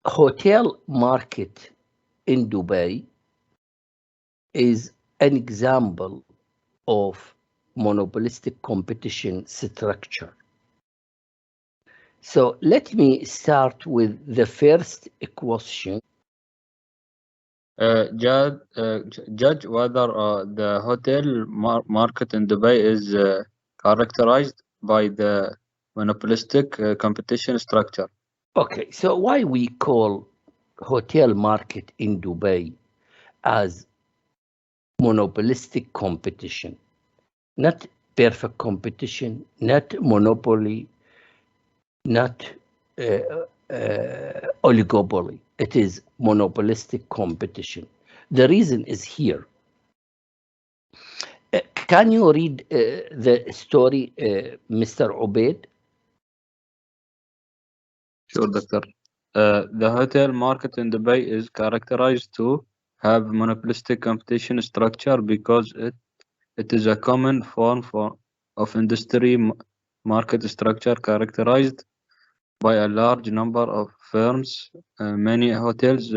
hotel market in Dubai is an example of monopolistic competition structure. So let me start with the first question. Judge whether the hotel market in Dubai is characterized by the monopolistic competition structure. Okay, so why we call hotel market in Dubai as monopolistic competition, not perfect competition, not monopoly, not oligopoly. It is monopolistic competition. The reason is here. Can you read the story, Mr. Obaid? Sure, doctor. The hotel market in Dubai is characterized to have monopolistic competition structure because it is a common form of industry market structure characterized by a large number of firms, many hotels,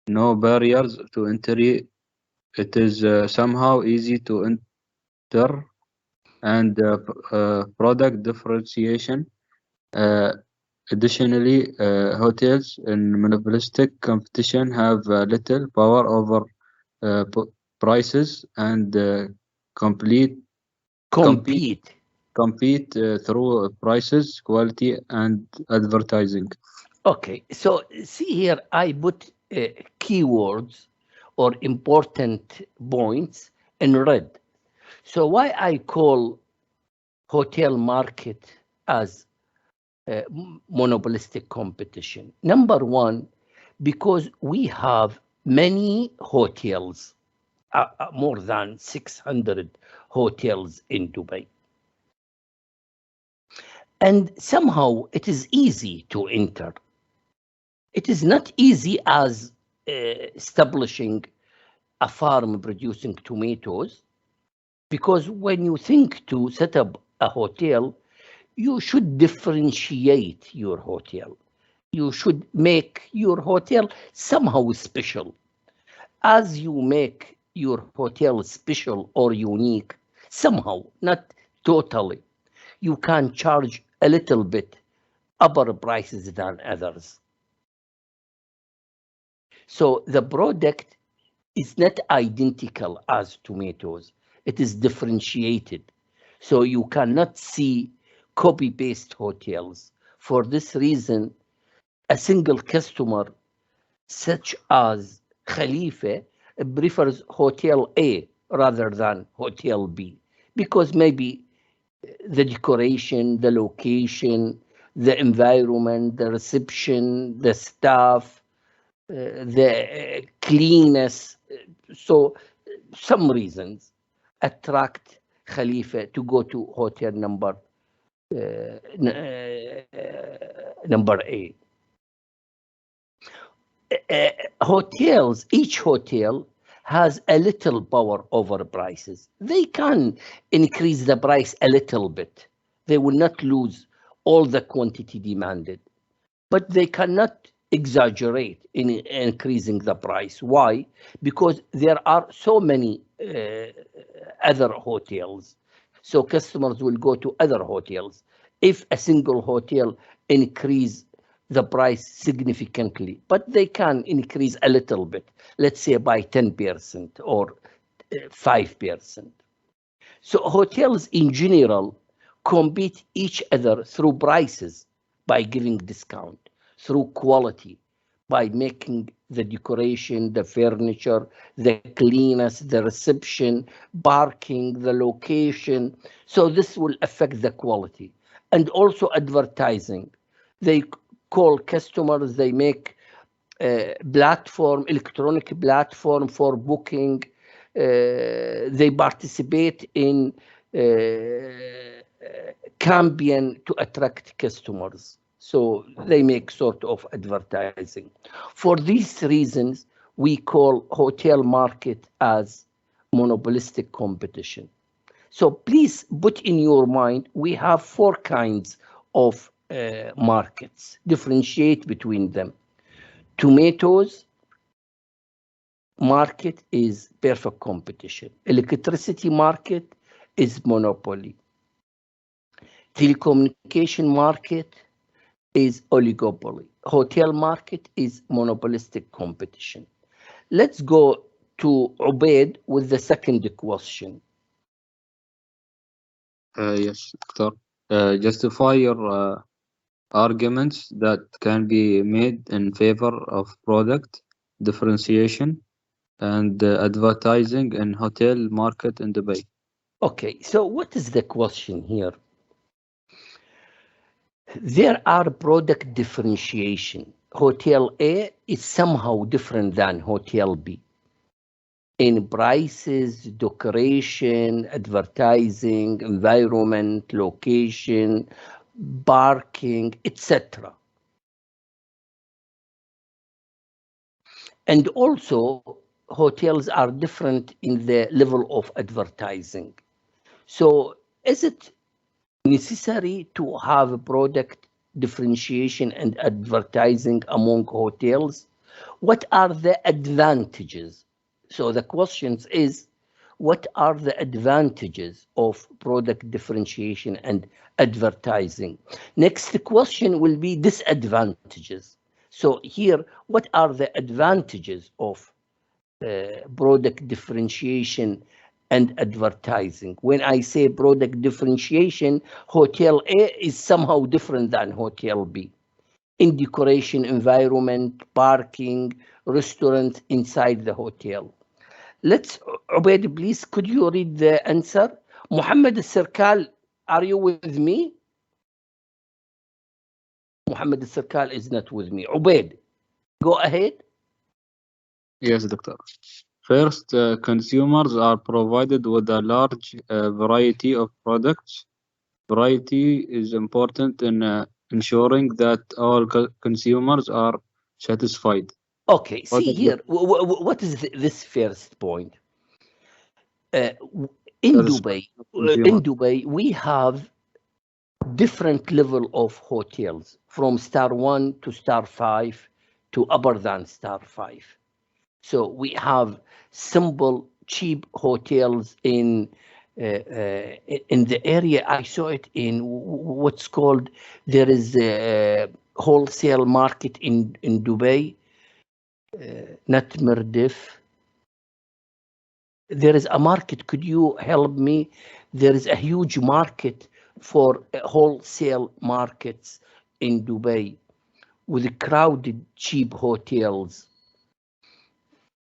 no barriers to entry. It is somehow easy to enter, and product differentiation. Uh, Additionally, hotels in monopolistic competition have little power over prices and complete compete Compete. compete through prices, quality, and advertising. Okay, so see here, I put keywords or important points in red. So why I call hotel market as monopolistic competition? Number one, because we have many hotels, more than 600 hotels in Dubai. And somehow it is easy to enter. It is not easy as establishing a farm producing tomatoes, because when you think to set up a hotel, you should differentiate your hotel. You should make your hotel somehow special. As you make your hotel special or unique, somehow, not totally, you can charge a little bit upper prices than others. So the product is not identical as tomatoes. It is differentiated. So you cannot see copy-paste hotels. For this reason, a single customer, such as Khalifa, prefers Hotel A rather than Hotel B, because maybe the decoration, the location, the environment, the reception, the staff, the cleanness. So some reasons attract Khalifa to go to hotel number A. Hotels, each hotel has a little power over prices. They can increase the price a little bit. They will not lose all the quantity demanded, but they cannot exaggerate in increasing the price. Why? Because there are so many other hotels. So customers will go to other hotels. If a single hotel increase the price significantly, but they can increase a little bit, let's say by 10% or 5%. So hotels in general compete each other through prices, by giving discount, through quality, by making the decoration, the furniture, the cleanness, the reception, parking, the location. So this will affect the quality. And also advertising. They call customers, they make electronic platform for booking. They participate in campaign to attract customers. So they make sort of advertising. For these reasons, we call hotel market as monopolistic competition. So please put in your mind, we have four kinds of markets. Differentiate between them. Tomatoes market is perfect competition. Electricity market is monopoly. Telecommunication market is oligopoly. Hotel market is monopolistic competition. Let's go to Ubaid with the second question. Yes, Doctor. Justify your arguments that can be made in favor of product differentiation and advertising in hotel market in Dubai. Okay, so what is the question here? There are product differentiation. Hotel A is somehow different than Hotel B in prices, decoration, advertising, environment, location, parking, etc. And also, hotels are different in the level of advertising. So is it necessary to have a product differentiation and advertising among hotels? What are the advantages? So the question is, what are the advantages of product differentiation and advertising? Next question will be disadvantages. So here, what are the advantages of product differentiation and advertising? When I say product differentiation, Hotel A is somehow different than Hotel B in decoration, environment, parking, restaurant inside the hotel. Let's, Ubaid, please, could you read the answer? Muhammad Sirkal, are you with me? Muhammad Sirkal is not with me. Ubaid, go ahead. Yes, Doctor. First, consumers are provided with a large variety of products. Variety is important in ensuring that all consumers are satisfied. Okay, see Product here, what is this first point? satisfied In consumer. Dubai, we have different level of hotels from star 1 to star 5 to upper than star 5. So we have simple, cheap hotels in the area. I saw it in what's called, there is a wholesale market in Dubai, not Mirdif. There is a market, could you help me? There is a huge market for wholesale markets in Dubai with crowded cheap hotels.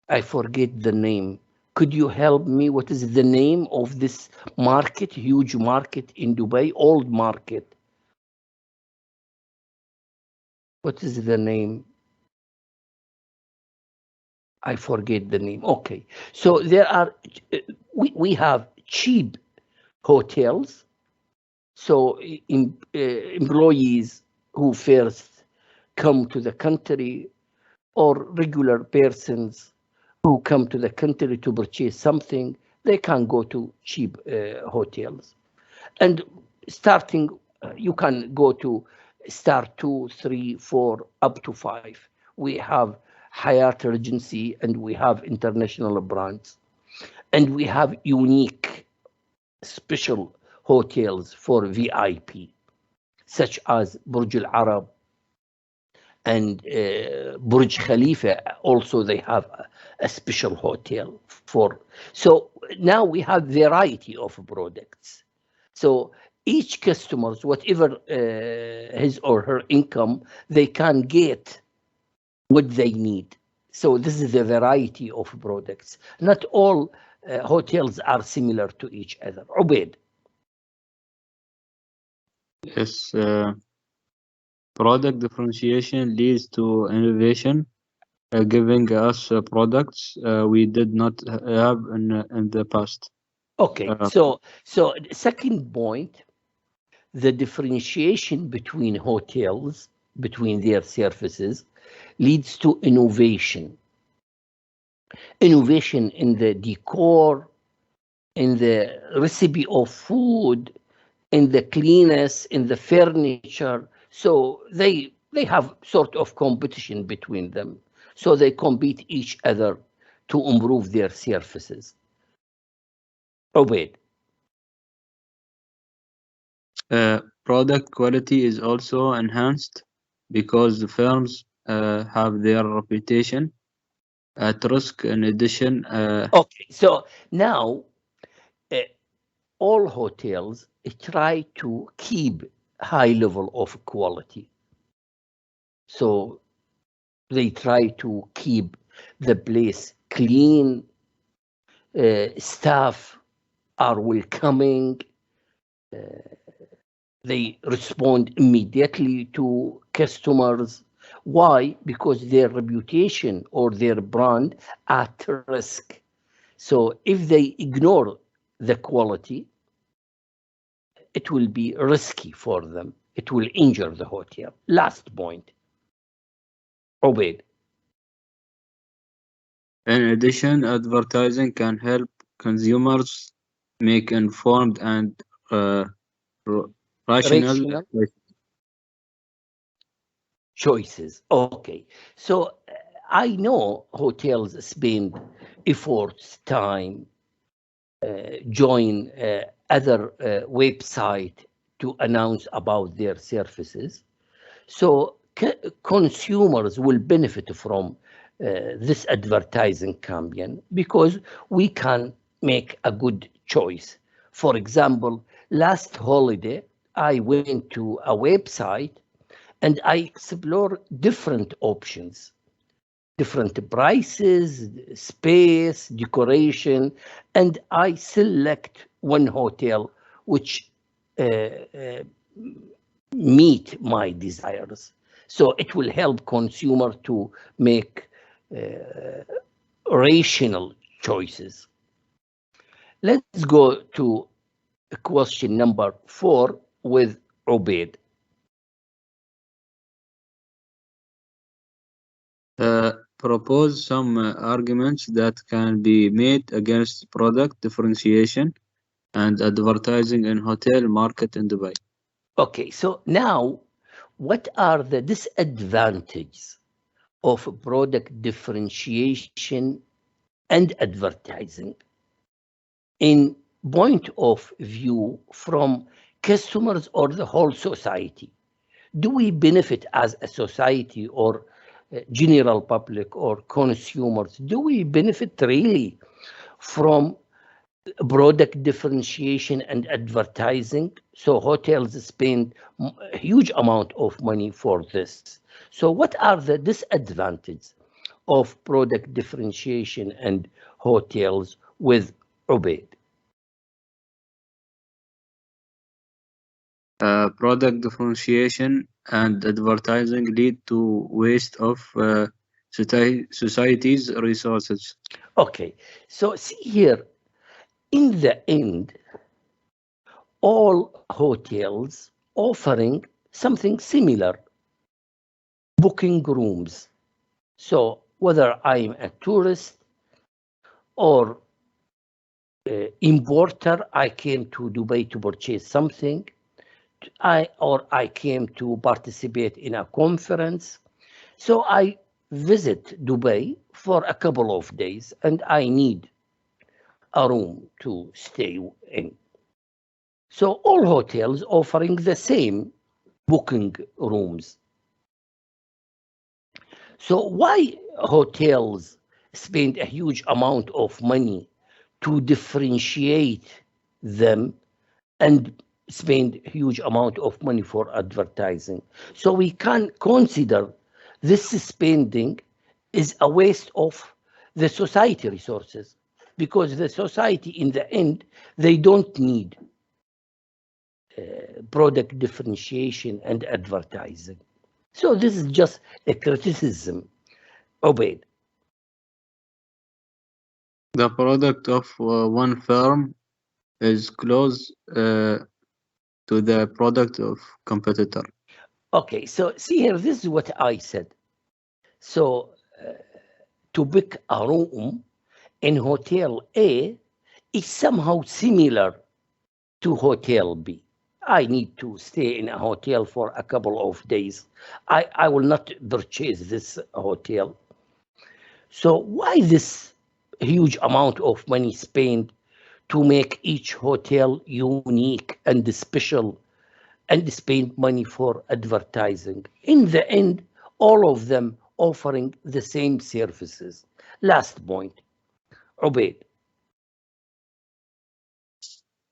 I forget the name. Could you help me? What is the name of this market, huge market in Dubai, old market? What is the name? I forget the name. Okay. So there are, we have cheap hotels. So employees who first come to the country or regular persons who come to the country to purchase something, they can go to cheap hotels. And starting, you can go to star 2, 3, 4, up to 5. We have Hyatt Regency and we have international brands. And we have unique special hotels for VIP, such as Burj Al Arab and Burj Khalifa. Also, they have a special hotel for. So now we have variety of products. So each customers, whatever his or her income, they can get what they need. So this is the variety of products. Not all hotels are similar to each other. Ubaid. Yes, product differentiation leads to innovation, giving us products we did not have in the past. Okay, Uh, so second point, the differentiation between hotels, between their services, leads to innovation. Innovation in the decor, in the recipe of food, in the cleanness, in the furniture. So they have sort of competition between them. So they compete each other to improve their services. Ubaid. Product quality is also enhanced because the firms have their reputation at risk. In addition, Okay, so now uh, all hotels try to keep high level of quality. So they try to keep the place clean, staff are welcoming, they respond immediately to customers. Why? Because their reputation or their brand at risk. So if they ignore the quality, it will be risky for them. It will injure the hotel. Last point. Obeyed. in addition, advertising can help consumers make informed and uh, r- rational Rational choices. Okay. So I know hotels spend efforts, time, join other website to announce about their services. So consumers will benefit from this advertising campaign because we can make a good choice. For example, last holiday, I went to a website and I explore different options, different prices, space, decoration, and I select one hotel which meet my desires. So it will help consumer to make rational choices. Let's go to question number 4 with Ubaid. propose some arguments that can be made against product differentiation and advertising in hotel market in Dubai. Okay, so now what are the disadvantages of product differentiation and advertising in point of view from customers or the whole society? Do we benefit as a society or general public or consumers? Do we benefit really from product differentiation and advertising? So hotels spend a huge amount of money for this. So what are the disadvantages of product differentiation and hotels with Ubaid? Product differentiation and advertising lead to waste of society's resources. Okay, so see here, in the end, all hotels offering something similar, booking rooms. So whether I'm a tourist or importer, I came to Dubai to purchase something, I came to participate in a conference. So I visit Dubai for a couple of days and I need a room to stay in. So all hotels offering the same booking rooms. So why hotels spend a huge amount of money to differentiate them and spend a huge amount of money for advertising? So we can consider this spending is a waste of the society resources because the society in the end, they don't need product differentiation and advertising. So this is just a criticism. Obeyed. The product of one firm is close to the product of competitor. Okay, so see here, this is what I said. So to pick a room in Hotel A is somehow similar to Hotel B. I need to stay in a hotel for a couple of days. I will not purchase this hotel. So why this huge amount of money spent to make each hotel unique and special and spend money for advertising? In the end, all of them offering the same services. Last point, Ubaid.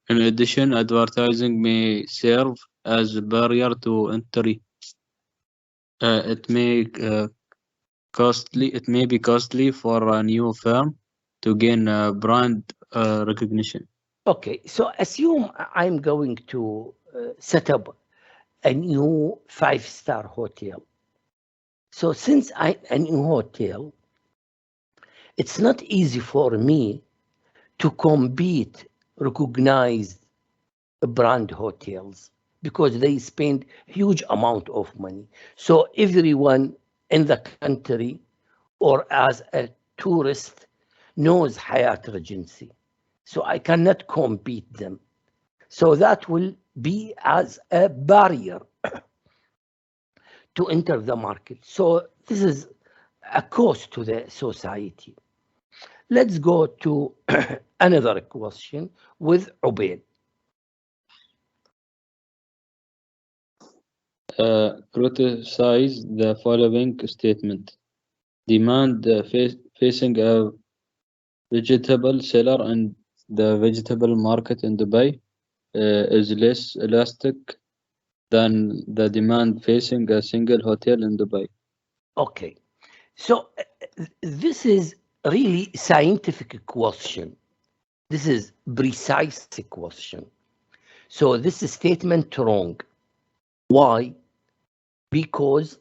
In addition, advertising may serve as a barrier to entry. It may be costly for a new firm to gain brand recognition. Okay, so assume I'm going to set up a new five-star hotel. So since I'm a new hotel, it's not easy for me to compete recognized brand hotels because they spend huge amount of money. So everyone in the country or as a tourist knows Hayat Regency. So I cannot compete them. So that will be as a barrier to enter the market. So this is a cost to the society. Let's go to another question with Ubaid. Criticize the following statement. Demand facing a vegetable seller in the vegetable market in Dubai is less elastic than the demand facing a single hotel in Dubai. Okay, so this is really scientific question. This is precise question. So this statement wrong. Why? Because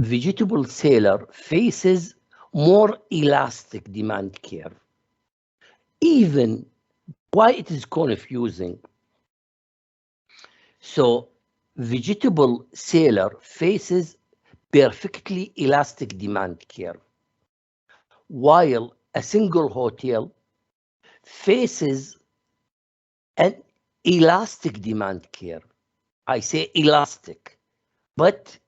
vegetable seller faces more elastic demand curve. Even why it is confusing. So vegetable seller faces perfectly elastic demand curve, while a single hotel faces an elastic demand curve. I say elastic, but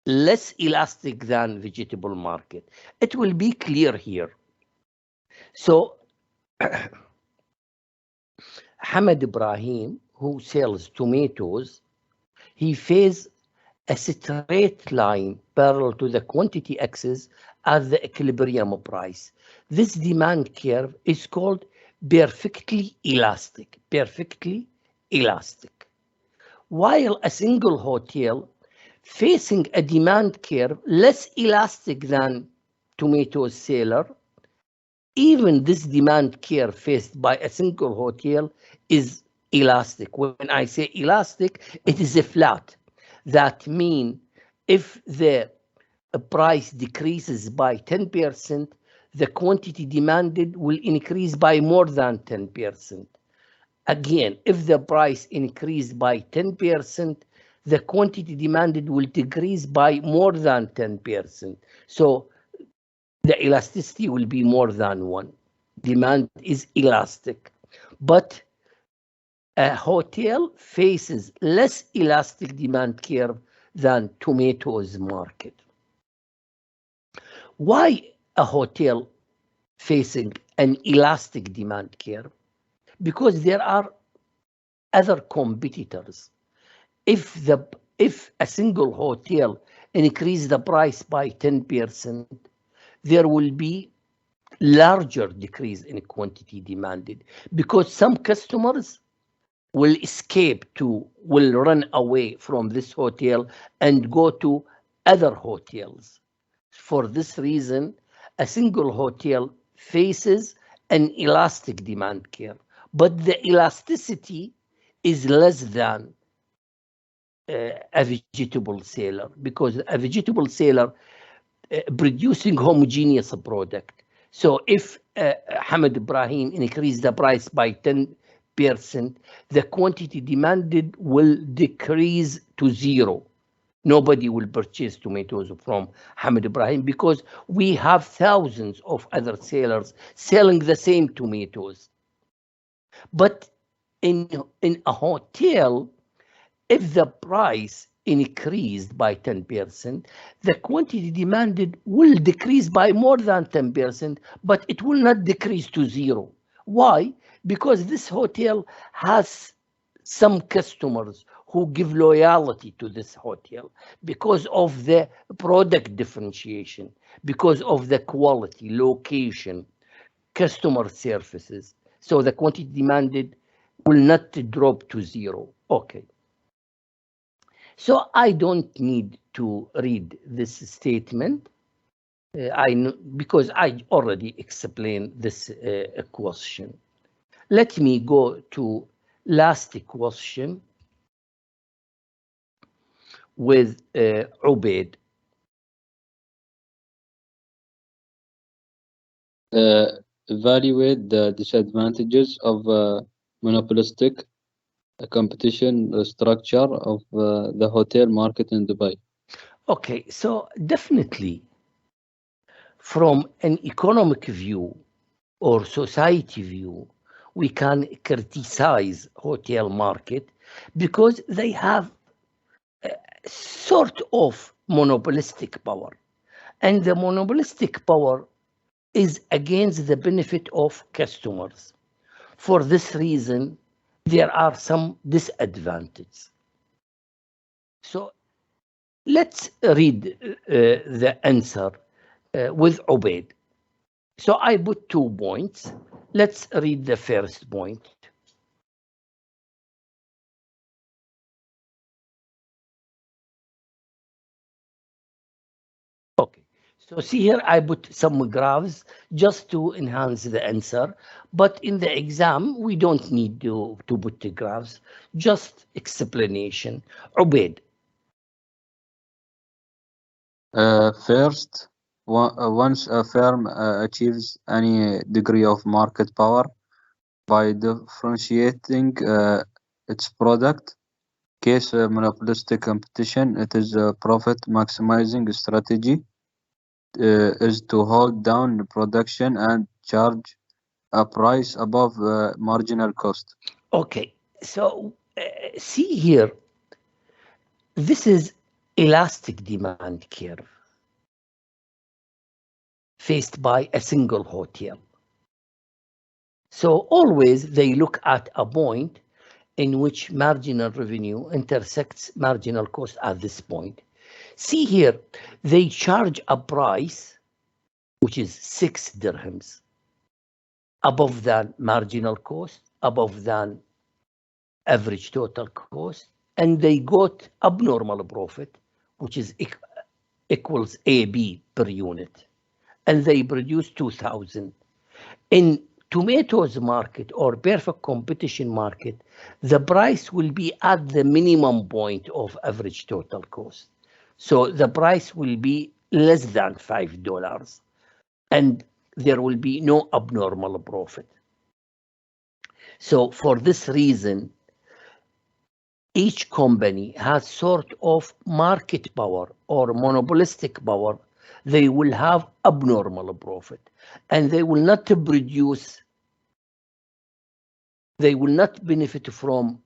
less elastic than vegetable market. It will be clear here. So Hamad Ibrahim, who sells tomatoes, he faces a straight line parallel to the quantity axis at the equilibrium price. This demand curve is called perfectly elastic, while a single hotel facing a demand curve less elastic than tomato seller, even this demand curve faced by a single hotel is elastic. When I say elastic, it is a flat. That means if the price decreases by 10%, the quantity demanded will increase by more than 10%. Again, if the price increased by 10%, the quantity demanded will decrease by more than 10%. So the elasticity will be more than 1. Demand is elastic. But a hotel faces less elastic demand curve than tomatoes market. Why a hotel facing an elastic demand curve? Because there are other competitors. If a single hotel increase the price by 10%, there will be larger decrease in quantity demanded because some customers will will run away from this hotel and go to other hotels. For this reason, a single hotel faces an elastic demand curve, but the elasticity is less than a vegetable seller because a vegetable seller producing homogeneous product. So if Hamad Ibrahim increased the price by 10%, the quantity demanded will decrease to 0. Nobody will purchase tomatoes from Hamad Ibrahim because we have thousands of other sellers selling the same tomatoes. But In a hotel, if the price increased by 10%, the quantity demanded will decrease by more than 10%, but it will not decrease to zero. Why? Because this hotel has some customers who give loyalty to this hotel because of the product differentiation, because of the quality, location, customer services. So the quantity demanded will not drop to zero. Okay. So I don't need to read this statement. Because I already explained this question. Let me go to last question with Ubaid. Evaluate the disadvantages of monopolistic competition structure of the hotel market in Dubai. Okay, so definitely from an economic view or society view, we can criticize hotel market because they have sort of monopolistic power. And the monopolistic power is against the benefit of customers. For this reason, there are some disadvantages. So let's read the answer with Ubaid. So I put 2 points. Let's read the first point. Okay. So see here, I put some graphs just to enhance the answer. But in the exam, we don't need to put the graphs, just explanation. Ubaid. First, once a firm achieves any degree of market power by differentiating its product, case monopolistic competition, it is a profit maximizing strategy is to hold down the production and charge a price above marginal cost. Okay. So see here, this is elastic demand curve faced by a single hotel. So always they look at a point in which marginal revenue intersects marginal cost at this point. See here, they charge a price which is 6 dirhams above than marginal cost, above than average total cost, and they got abnormal profit, which is equals AB per unit, and they produce 2,000. In tomatoes market or perfect competition market, the price will be at the minimum point of average total cost. So the price will be less than $5 and there will be no abnormal profit. So for this reason, each company has sort of market power or monopolistic power. They will have abnormal profit and they will not produce, they will not benefit from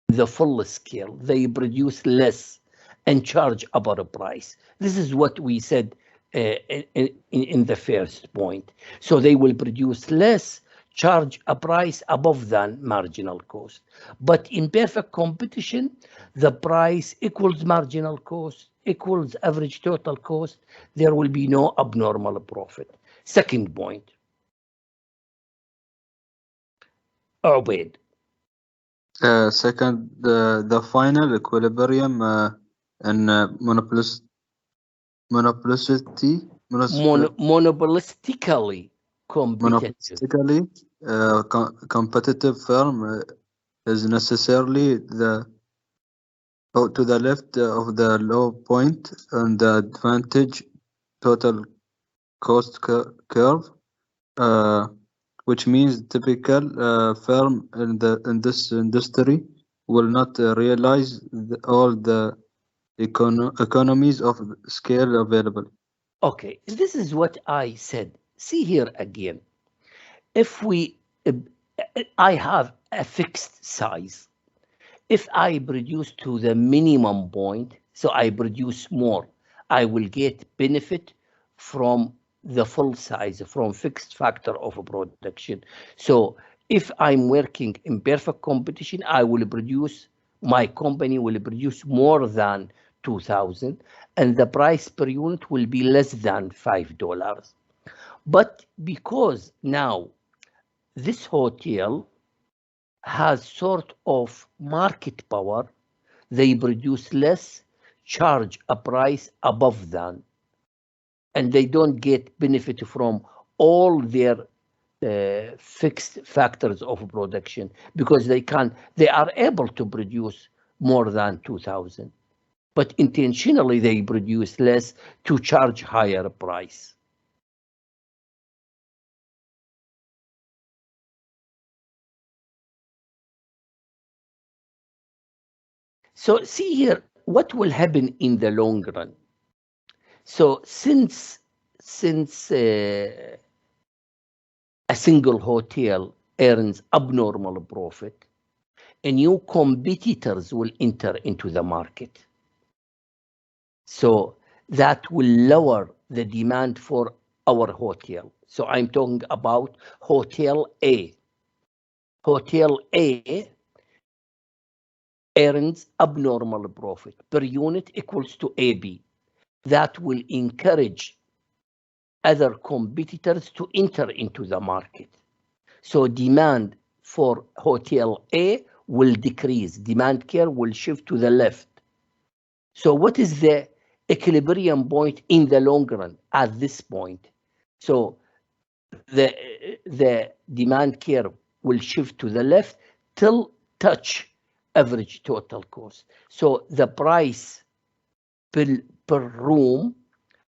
the full scale. They produce less and charge a better price. This is what we said in the first point. So they will produce less, charge a price above than marginal cost. But in perfect competition, the price equals marginal cost, equals average total cost. There will be no abnormal profit. Second point. Ubaid. Second, the final equilibrium in monopolistically Monopolistically competitive. competitive firm is necessarily to the left of the low point on the advantage total cost curve, which means typical firm in this industry will not realize all the economies of scale available. Okay, this is what I said. See here again. If we, I have a fixed size. If I produce to the minimum point, so I produce more, I will get benefit from the full size, from fixed factor of production. So if I'm working in perfect competition, I will produce, my company will produce more than 2,000, and the price per unit will be less than $5. But because now this hotel has sort of market power, they produce less, charge a price above than, and they don't get benefit from all their fixed factors of production, because they are able to produce more than 2,000, but intentionally they produce less to charge higher price. So see here, what will happen in the long run? So since a single hotel earns abnormal profit, new competitors will enter into the market. So that will lower the demand for our hotel. So I'm talking about Hotel A. Hotel A earns abnormal profit per unit equals to AB. That will encourage other competitors to enter into the market. So demand for Hotel A will decrease. Demand curve will shift to the left. So what is the equilibrium point in the long run at this point? So the demand curve will shift to the left till touch average total cost. So the price per room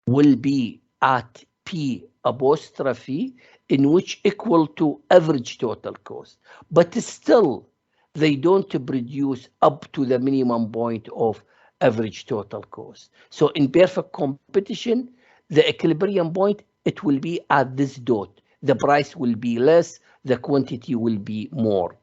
will be at P apostrophe, in which equal to average total cost. But still, they don't produce up to the minimum point of average total cost. So in perfect competition, the equilibrium point, it will be at this dot. The price will be less, the quantity will be more.